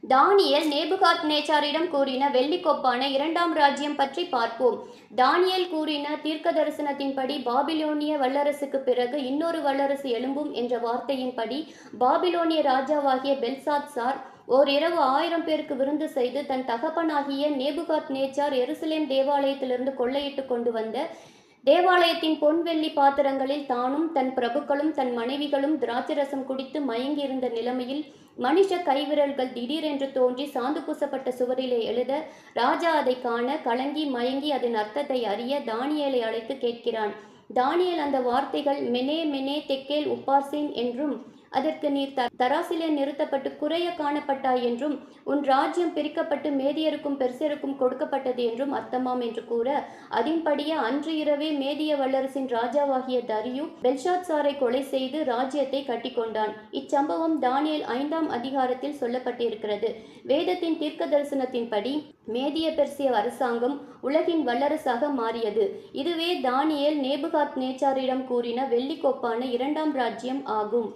தானியேல் நேபுகாத்நேச்சாரிடம் கூறின வெள்ளிக்கொப்பான இரண்டாம் ராஜ்யம் பற்றி பார்ப்போம். தானியேல் கூறின தீர்க்க தரிசனத்தின்படி பாபிலோனிய வல்லரசுக்குப் பிறகு இன்னொரு வல்லரசு எழும்பும் என்ற வார்த்தையின்படி பாபிலோனிய ராஜாவாகிய பெல்சாத்சார் ஓர் இரவு 1000 பேருக்கு விருந்து செய்து தன் தகப்பனாகிய நேபுகாத்நேச்சார் எருசலேம் தேவாலயத்திலிருந்து கொள்ளையிட்டு கொண்டு வந்த தேவாலயத்தின் பொன் வெள்ளி பாத்திரங்களில் தானும் தன் பிரபுக்களும் தன் மனைவிகளும் திராட்சரசம் குடித்து மயங்கியிருந்த நிலைமையில் மனுஷ கைவிரல்கள் திடீரென்று தோன்றி சாந்து பூசப்பட்ட சுவரிலே எழுத ராஜா அதை காண கலங்கி மயங்கி அதன் அர்த்தத்தை அறிய தானியேலை அழைத்து கேட்கிறான். தானியேல் அந்த வார்த்தைகள் மெனே மெனே தெக்கேல் உப்பார்சின் என்றும் அதற்கு நீர் தராசிலே நிறுத்தப்பட்டு குறைய காணப்பட்டாய் என்றும் உன் ராஜ்யம் பிரிக்கப்பட்டு மேதியருக்கும் பெர்சியருக்கும் கொடுக்கப்பட்டது என்றும் அர்த்தமாம் என்று கூற, அதன்படியே அன்று இரவே மேதிய வல்லரசின் ராஜாவாகிய தரியு பெல்ஷாத்சாரை கொலை செய்து ராஜ்யத்தை கட்டி கொண்டான். இச்சம்பவம் தானியேல் 5ஆம் அதிகாரத்தில் சொல்லப்பட்டிருக்கிறது. வேதத்தின் தீர்க்க தரிசனத்தின்படி மேதிய பெர்சிய அரசாங்கம் உலகின் வல்லரசாக மாறியது. இதுவே தானியேல் நேபுகாத்நேச்சாரிடம் கூறின வெள்ளிக்கோப்பான இரண்டாம் ராஜ்யம் ஆகும்.